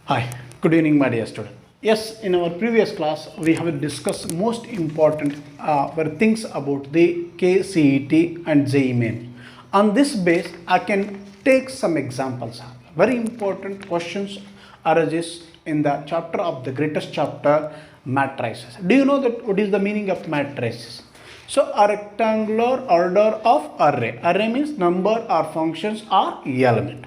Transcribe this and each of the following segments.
Hi, good evening, my dear student. Yes, in our previous class, we have discussed most important were things about the KCET and JEE Main. On this base, I can take some examples. Very important questions arises in the chapter of the greatest chapter, matrices. Do you know that what is the meaning of matrices? So, a rectangular order of array. Array means number or functions or element.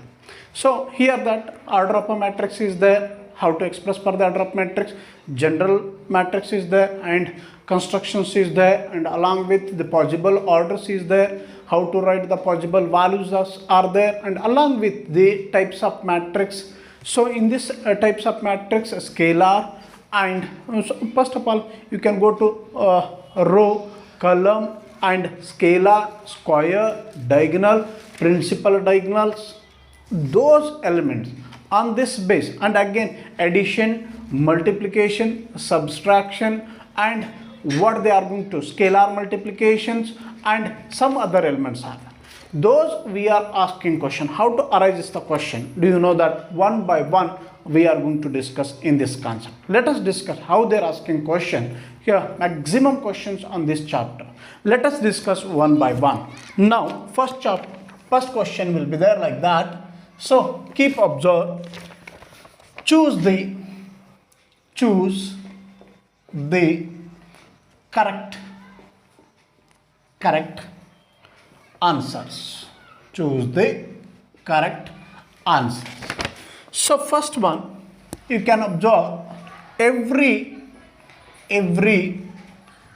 So here that order of a matrix is there, how to express for the order of matrix, general matrix is there and constructions is there, and along with the possible orders is there, how to write the possible values are there, and along with the types of matrix. So in this types of matrix, scalar, and so first of all you can go to row, column and scalar, square, diagonal, principal diagonals, those elements on this base, and again addition, multiplication, subtraction, and what they are going to scalar multiplications and some other elements are there. Those we are asking question, how to arise the question. Do you know that one by one we are going to discuss in this concept. Let us discuss how they are asking question here, maximum questions on this chapter. Let us discuss one by one. Now first question will be there like that. So keep observe, choose the correct answers. Choose the correct answers. So first one, you can observe every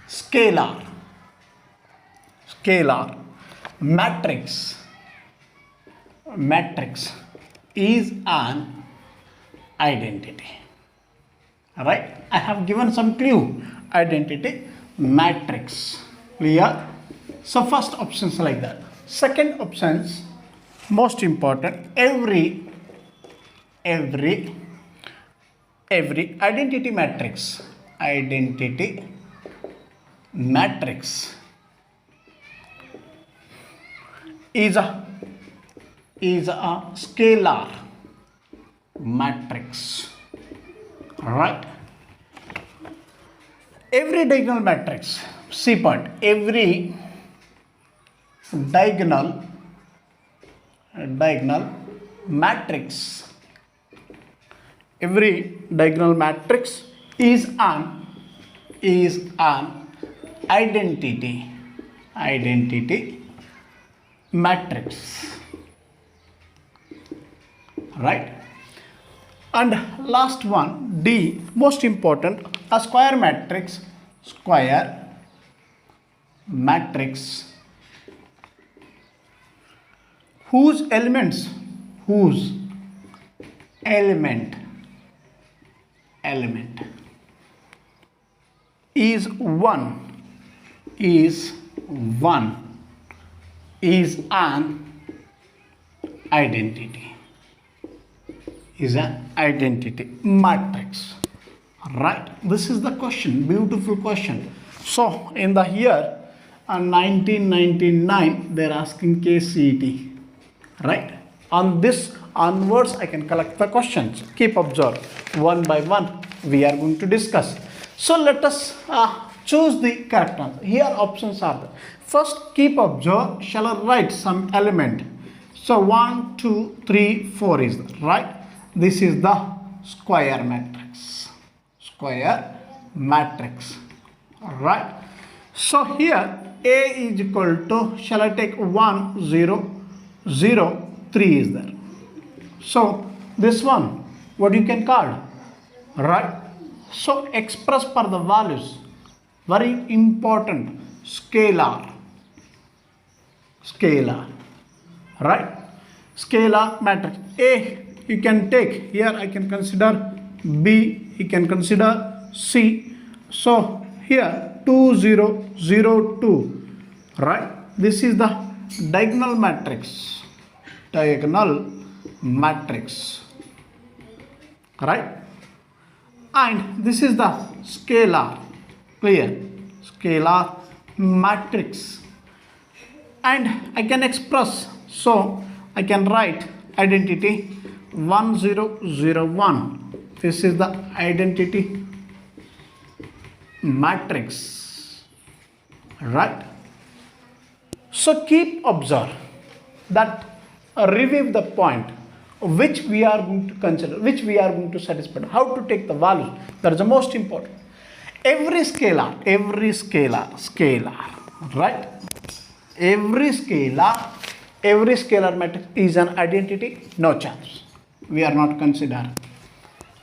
scalar matrix is an identity. Alright, I have given some clue. Identity matrix. Clear? So first options like that. Second options, most important, every identity matrix is a scalar matrix. Alright, every diagonal matrix, see point, every diagonal matrix is an identity matrix. Right, and last one, D, most important, a square matrix whose element is one is an identity matrix. Right, this is the question, beautiful question. So in the year 1999 they are asking KCET. Right, on this onwards I can collect the questions. Keep observe, one by one we are going to discuss. So let us choose the correct answer. Here options are there. First, keep observe, shall I write some element? So 1 2 3 4 is there, right? This is the square matrix. Alright, so here A is equal to, shall I take 1 0 0 3 is there. So this one, what you can call, right? So express for the values, very important, scalar, right? Scalar matrix. A you can take, here I can consider B, you can consider C. So here 2 0 0 2, right? This is the diagonal matrix, right? And this is the scalar, clear, scalar matrix, and I can express, so I can write identity 1 0 0 1. This is the identity matrix, right? So keep observe that review the point which we are going to consider, which we are going to satisfy, how to take the value. That is the most important. Every scalar, right? Every scalar matrix is an identity, no chance. We are not considering,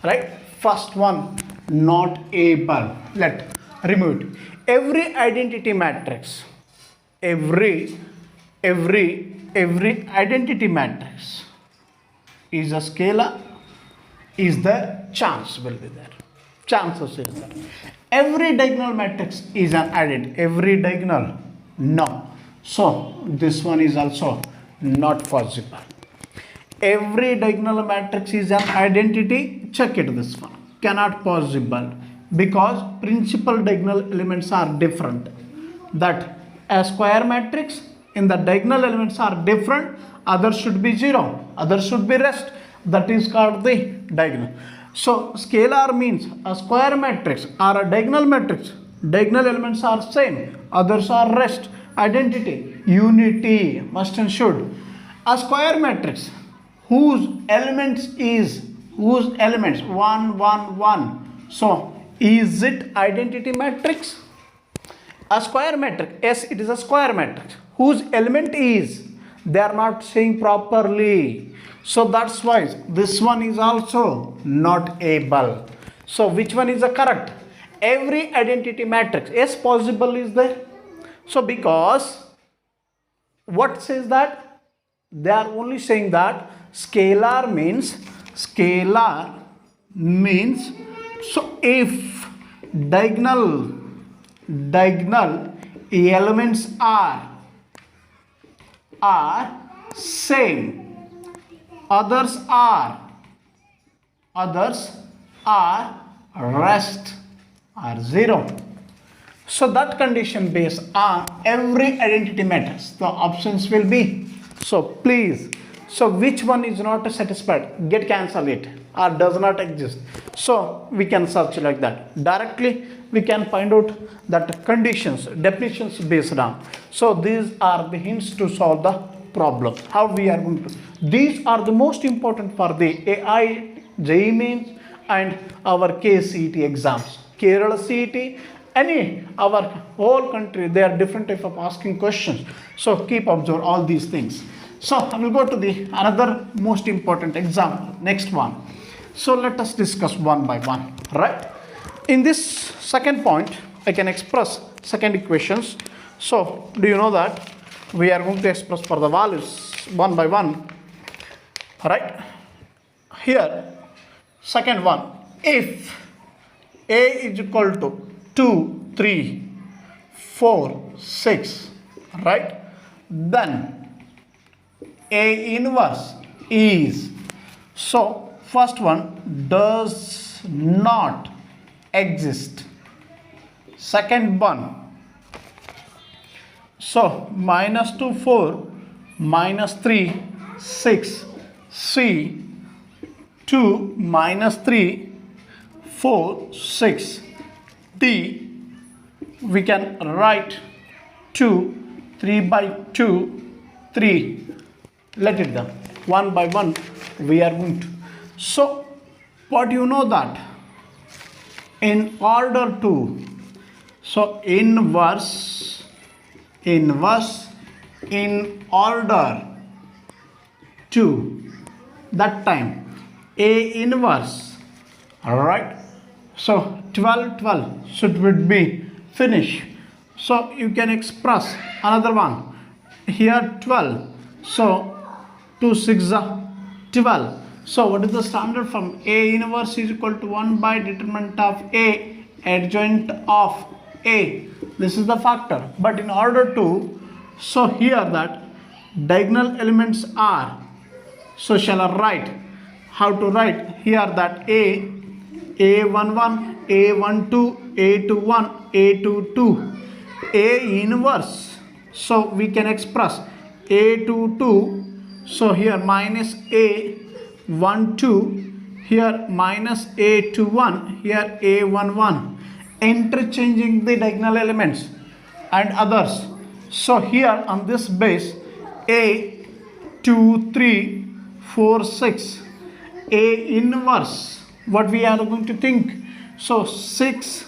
right? First one, not able. Let remove it. Every identity matrix, every identity matrix is a scalar, is there, chance will be there. Chances is there. Every diagonal matrix is an identity. Every diagonal, no. So this one is also not possible. Every diagonal matrix is an identity. Check it, this one cannot possible because principal diagonal elements are different. That a square matrix in the diagonal elements are different. Others should be 0, others should be rest. That is called the diagonal. So scalar means a square matrix or a diagonal matrix. Diagonal elements are same, others are rest. Identity, unity, must and should. A square matrix whose elements 1 1 1. So is it identity matrix? A square matrix, yes, it is a square matrix whose element is, they are not saying properly. So that's why this one is also not able. So which one is the correct? Every identity matrix, yes, possible is there. So because what says that? They are only saying that scalar means, so if diagonal elements are same, others are rest are 0. So that condition based on every identity matrix, the options will be. So please, so which one is not satisfied, get cancel it or does not exist. So we can search like that. Directly we can find out that conditions, definitions based on. So these are the hints to solve the problem. How we are going to. These are the most important for the AI, JEE Mains and our KCET exams. Kerala CET, any our whole country, they are different type of asking questions. So keep observe all these things. So I will go to the another most important example, next one. So let us discuss one by one, right? In this second point, I can express second equations. So do you know that we are going to express for the values one by one, right? Here, second one, if A is equal to 2, 3, 4, 6, right? Then A inverse is, so first one does not exist. Second one, so minus 2, 4, minus 3, 6, C, 2, minus 3, 4, 6, D, we can write 2, 3 by 2, 3, let it down, one by one we are going to. So what you know that in order to, so inverse in order to, that time A inverse, alright, so 12 should be finish. So you can express another one here 12, so 2 6 12. So what is the standard form? A inverse is equal to 1 by determinant of A adjoint of A. This is the factor. But in order to, so here that diagonal elements are, so shall I write, how to write here that A11, A12, A21, A22, A inverse, so we can express A22, so here minus A 1 2, here minus A21, here A11, interchanging the diagonal elements and others. So here on this base A2 3 4 6, A inverse, what we are going to think? So 6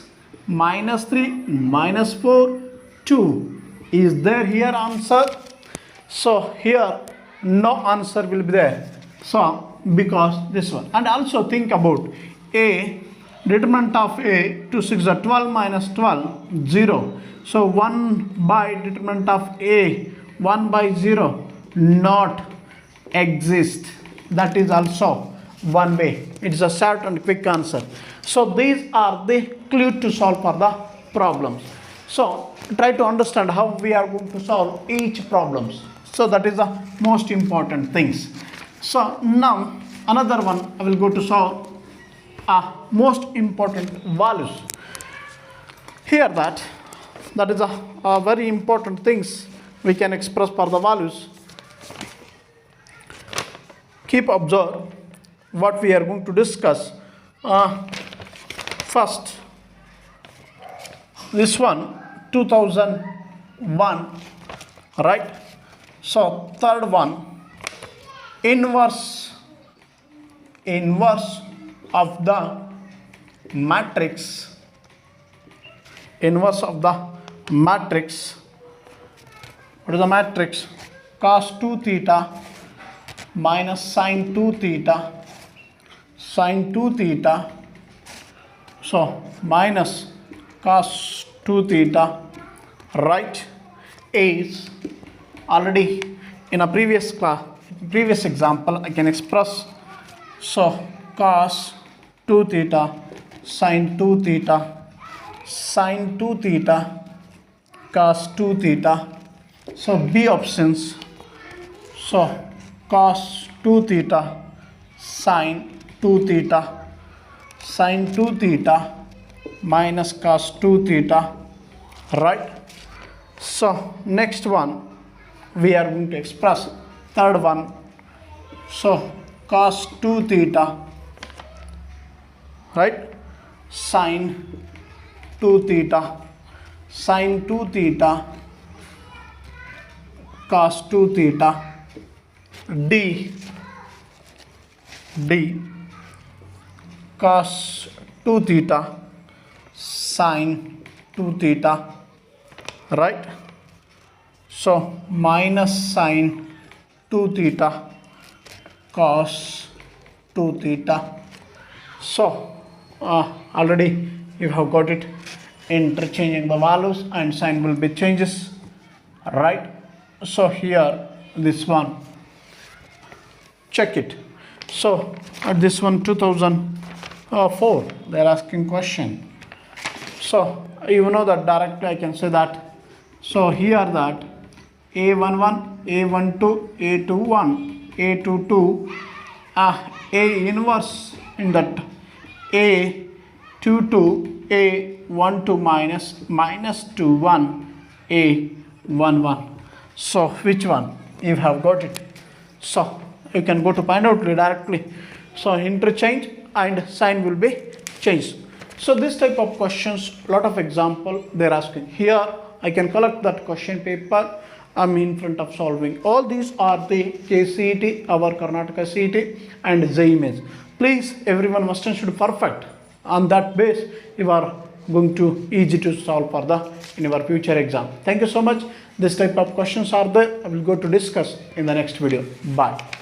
minus 3 minus 4 2. Is there here answer? So here no answer will be there. So because this one. And also think about A, determinant of A, 2 6 are 12 minus 12 0. So 1 by determinant of A, 1 by 0 not exist. That is also one way. It is a short and quick answer. So these are the clue to solve for the problems. So try to understand how we are going to solve each problems. So that is the most important things. So now another one I will go to solve most important values. Here that is a very important things we can express for the values. Keep observe what we are going to discuss. First, this one 2001, right? So third one, inverse of the matrix, inverse of the matrix. What is the matrix? Cos 2 theta minus sin 2 theta, sin 2 theta, so minus cos 2 theta, right, is already in a previous class, previous example I can express. So cos 2 theta, sin 2 theta, sin 2 theta, cos 2 theta. So B options. So cos 2 theta, sin 2 theta, sin 2 theta minus cos 2 theta, right? So next one we are going to express third one. So cos 2 theta, right, sin 2 theta, sin 2 theta, cos 2 theta, D cos 2 theta, sin 2 theta, right? So minus sin 2 theta, cos 2 theta. So already you have got it. Interchanging the values and sign will be changes, right? So here this one, check it. So at this one 2004 they are asking question. So you know that directly I can say that. So here that A11, A12, A21, A22, A inverse in that A22, A12 minus 21, A11. So which one? You have got it. So you can go to find out directly. So interchange and sign will be changed. So this type of questions, lot of example they are asking. Here I can collect that question paper. I'm in front of solving. All these are the KCET, our Karnataka CET and JEE Mains. Please, everyone must and should perfect. On that base, you are going to easy to solve for the in your future exam. Thank you so much. This type of questions are there. I will go to discuss in the next video. Bye.